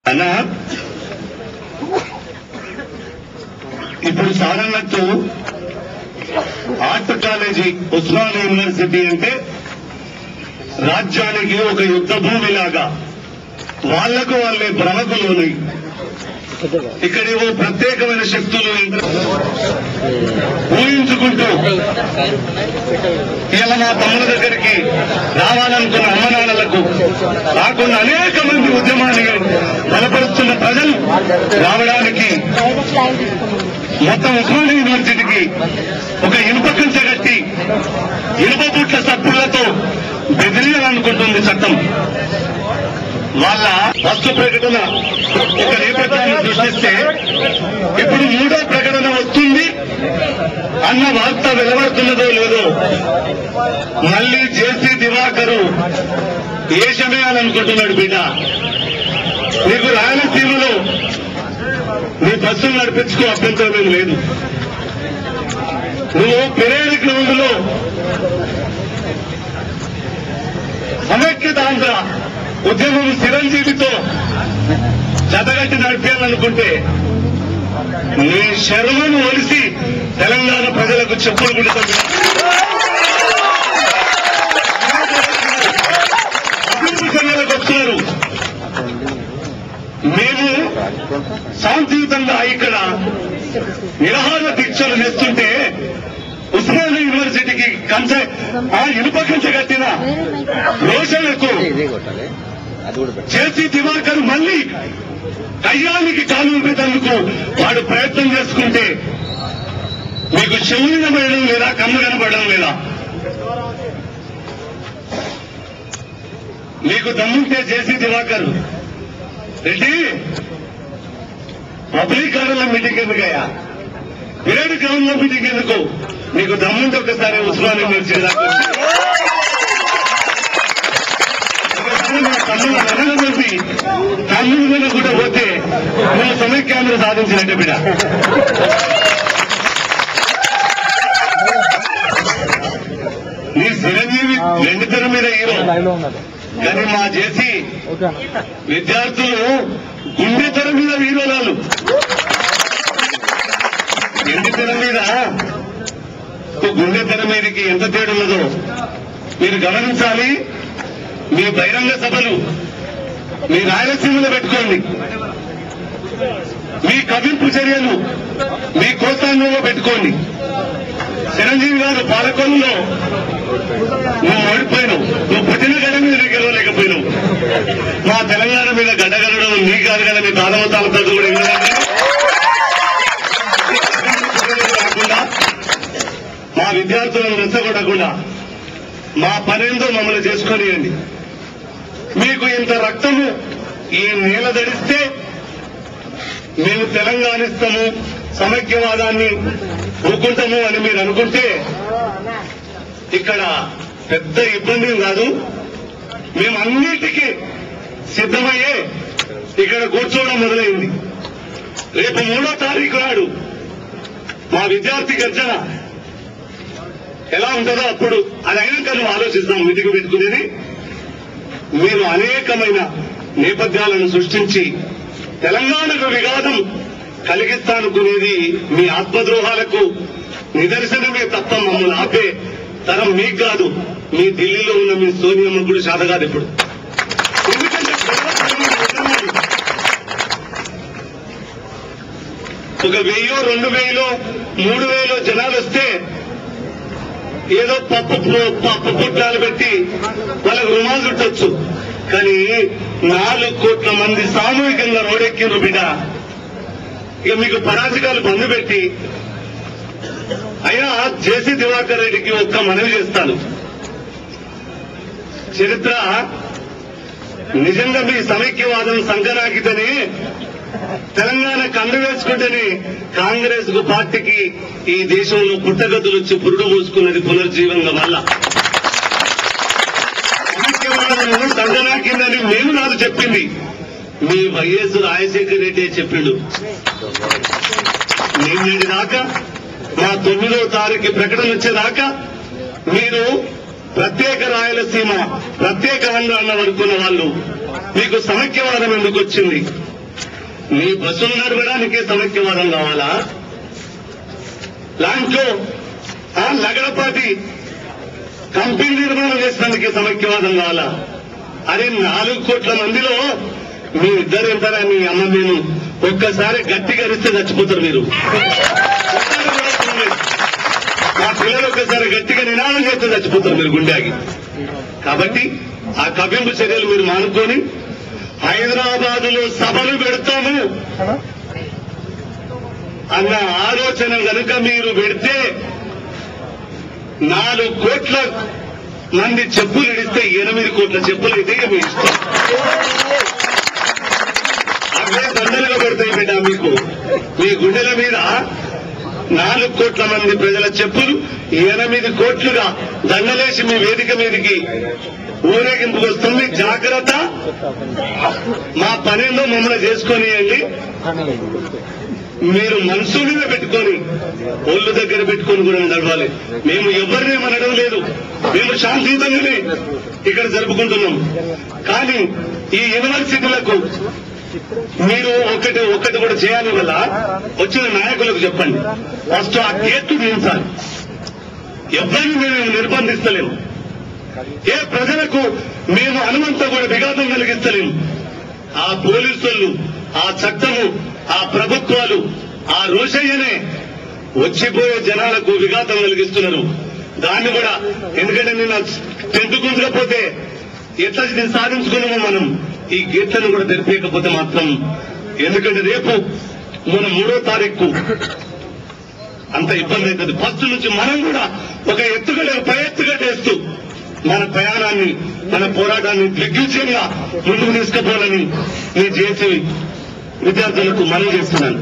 అన్నా ఇప్పుడు సారన్నట్టు art college Osmania university అంటే రాజ్యానికి ఒక యుద్ధ భూమిలాగా వాళ్లకు వాళ్ళే భ్రమకులోని ఇక్కడ ఏవో ప్రత్యేకమైన శక్తులు ఊహించుకుంటూ ఇలా మా తమ్ముల దగ్గరికి రావాలనుకున్న అమ్మనాన్నలకు రాకుండా అనేక మంది ఉద్యమాన్ని బలపరుస్తున్న ప్రజలు రావడానికి మొత్తం ఉస్మానియా యూనివర్సిటీకి ఒక ఇనుప కంచె కట్టి ఇనుప బుట్ల సప్పులతో బెదిరియాలనుకుంటుంది చట్టం. వాళ్ళ వస్తు ప్రకటన ఒక నేపథ్యాన్ని సృష్టిస్తే ఇప్పుడు 3వ ప్రకటన వస్తుంది అన్న వార్త వెలువడుతున్నదో లేదో మళ్లీ జేసీ దివాకరు ఏషమేయాలనుకుంటున్నాడు. బిడ్డ నీకు రాయలసీమలో నీ బస్సులు నడిపించుకో, అభ్యంతరం లేదు. నువ్వు పెరేడ్ గ్రౌండ్ లో సమైక్యత ఆంధ్ర ఉద్యమం చిరంజీవితో జతగట్టి నడిపేయాలనుకుంటే నీ శర్మను ఒలిసి తెలంగాణ ప్రజలకు చెప్పులు కుడుతుంది. అభివృద్ధి సంఘాలకు వస్తున్నారు. మేము శాంతియుతంగా ఇక్కడ నిరాహార దీక్షలు చేస్తుంటే ఉస్మానియా యూనివర్సిటీకి కంచె ఆ ఇనుప కంచె కట్టిన రోషన్లకు జేసీ దివాకర్ మళ్లీ కయ్యానికి కాలు ఊపేందుకు వాడు ప్రయత్నం చేసుకుంటే మీకు చెవులు కనబడడం లేదా, కన్ను కనబడడం లేదా? మీకు దమ్ముంటే జేసీ దివాకర్ రెడ్డి పబ్లిక్ గార్డెన్లో మీటింగ్ ఎందుకయ్యా, పిరేడ్ గ్రౌండ్ లో మీటింగ్ ఎందుకు? మీకు దమ్ముంటే ఒకసారి ఉస్మానియా యూనివర్సిటీ దాకా తమ్ముడు మీద కూడా పోతే నువ్వు సమైక్యాంధ్ర సాధించినట్టే బిడ్డ. నీ చిరంజీవి వెండితెర మీద హీరో, కానీ మా జేసీ విద్యార్థులు గుండెతెర మీద హీరోలాలు. వెండితెర మీద గుండెతెర మీదకి ఎంత తేడున్నదో మీరు గమనించాలి. మీ బహిరంగ సభలు మీ రాయలసీమలో పెట్టుకోండి, మీ కవింపు చర్యలు మీ కోస్తాంధ్రలో పెట్టుకోండి. చిరంజీవి గారు పాలకొల్లులో నువ్వు ఓడిపోయినావు, నువ్వు పుట్టిన గడ్డ మీద నీకు గెలవలేకపోయినావు. మా తెలంగాణ మీద గడ్డగలడం నీ కాదు కదా, నీ తాళవతాలతో కూడా కాకుండా మా విద్యార్థులను రెచ్చగొట్టకుండా మా పనేందో మమ్మల్ని చేసుకొనియండి. మీకు ఇంత రక్తము ఈ నేల దడిస్తే మేము తెలంగాణ ఇస్తాము, సమైక్యవాదాన్ని ఊరుకుంటాము అని మీరు అనుకుంటే ఇక్కడ పెద్ద ఇబ్బంది కాదు. మేము అన్నిటికీ సిద్ధమయ్యే ఇక్కడ కూర్చోవడం మొదలైంది. రేపు 3వ తారీఖు నాడు మా విద్యార్థి గర్జన ఎలా ఉంటుందో అప్పుడు అది అయినాక నువ్వు ఆలోచిస్తాం. మీటింగ్ పెట్టుకునేది మీరు అనేకమైన నేపథ్యాలను సృష్టించి తెలంగాణకు విఘాతం కలిగిస్తానుకునేది మీ ఆత్మద్రోహాలకు నిదర్శనమే తప్ప మమ్మల్ని ఆపే తరం మీకు కాదు. మీ ఢిల్లీలో ఉన్న మీ సోనియమ్మ కూడా శాత కాదు ఇప్పుడు. ఎందుకంటే ఒక 1000, 2000, 3000 జనాలు వస్తే ఏదో పప్పు పుట్టాలు పెట్టి వాళ్ళకు రుమాలు చుట్టొచ్చు. కానీ 4 కోట్ల మంది సామూహికంగా రోడెక్కిండ్రు బిడ్డ. ఇక మీకు పరాజకాలు బంద్ పెట్టి అయినా జేసీ దివాకర్ రెడ్డికి ఒక్క మనవి చేస్తాను. చరిత్ర నిజంగా మీ సమైక్యవాదం సంకరాకితేనే తెలంగాణ కండు వేసుకుంటేనే కాంగ్రెస్ కు పార్టీకి ఈ దేశంలో పుట్టగతులు వచ్చి పురుడు మూసుకున్నది పునర్జీవనం వల్ల. సమైక్యవాదం సంకరాకిందని మేము నాకు చెప్పింది, మీ వైఎస్ రాజశేఖర రెడ్డి చెప్పిండు. నిన్నటి దాకా మా 9వ తారీఖు ప్రకటన వచ్చేదాకా మీరు ప్రత్యేక రాయలసీమ, ప్రత్యేక ఆంధ్ర అన్న వరకున్న వాళ్ళు మీకు సమైక్యవాదం ఎందుకు వచ్చింది? మీ బస్సులు నడవడానికి సమైక్యవాదం కావాలా? లాంచో లగడపాటి కంపెనీ నిర్మాణం చేసినందుకే సమైక్యవాదం కావాలా? అరే 4 కోట్ల మందిలో మీ ఇద్దరు ఎంతరా? మీ అమ్మ నేను ఒక్కసారి గట్టిగా అరిస్తే చచ్చిపోతారు మీరు. మా పిల్లలు ఒక్కసారి గట్టిగా నినాదం చేస్తే చచ్చిపోతారు మీరు గుండెకి. కాబట్టి ఆ కవ్వింపు చర్యలు మీరు మానుకొని హైదరాబాదులో సభలు పెడతాము అన్న ఆలోచన కనుక మీరు పెడితే 4 కోట్ల మంది చెప్పులు ఇడిస్తే 8 కోట్ల చెప్పులు అయితే మీ ఇష్టం. అవే దండలుగా పెడతాయి బిడ్డ మీకు. మీ గుండెల మీద 4 కోట్ల మంది ప్రజల చెప్పులు 8 కోట్లుగా దండలేసి మీ వేదిక మీదకి ఊరేగింపుకు వస్తుంది. జాగ్రత్త, మా పనిలో మమ్మల్ని చేసుకొనియండి. మీరు మనసు మీద పెట్టుకొని ఒళ్ళు దగ్గర పెట్టుకొని కూడా నడవాలి. మేము ఎవరిని అనడం లేదు, మేము శాంతియుతంగానే ఇక్కడ జరుపుకుంటున్నాం. కానీ ఈ యూనివర్సిటీలకు మీరు ఒకటి కూడా చేయాలి వల్ల వచ్చిన నాయకులకు చెప్పండి. ఫస్ట్ ఆ గేట్ దించాలి. ఎవరిని మేము నిర్బంధిస్తలేము. ఏ ప్రజలకు మేము అనుమంతా కూడా విఘాతం కలిగిస్తలేము. ఆ పోలీసులు, ఆ చట్టము, ఆ ప్రభుత్వాలు, ఆ రోషయ్యనే వచ్చిపోయే జనాలకు విఘాతం కలిగిస్తున్నారు. దాన్ని కూడా ఎందుకంటే నిన్న టెంట్ గుంజకపోతే ఎట్లా సాధించుకున్నామో మనం ఈ గేట్లను కూడా తెరిపేయకపోతే మాత్రం, ఎందుకంటే రేపు మన 3వ తారీఖు అంత ఇబ్బంది అవుతుంది. ఫస్ట్ నుంచి మనం కూడా ఒక పై ఎత్తుగడేస్తూ మన ప్రయాణాన్ని, మన పోరాటాన్ని దిగ్విజయంగా ముందుకు తీసుకుపోవాలని మీ జేఏసీ విద్యార్థులకు మనవి చేస్తున్నాను.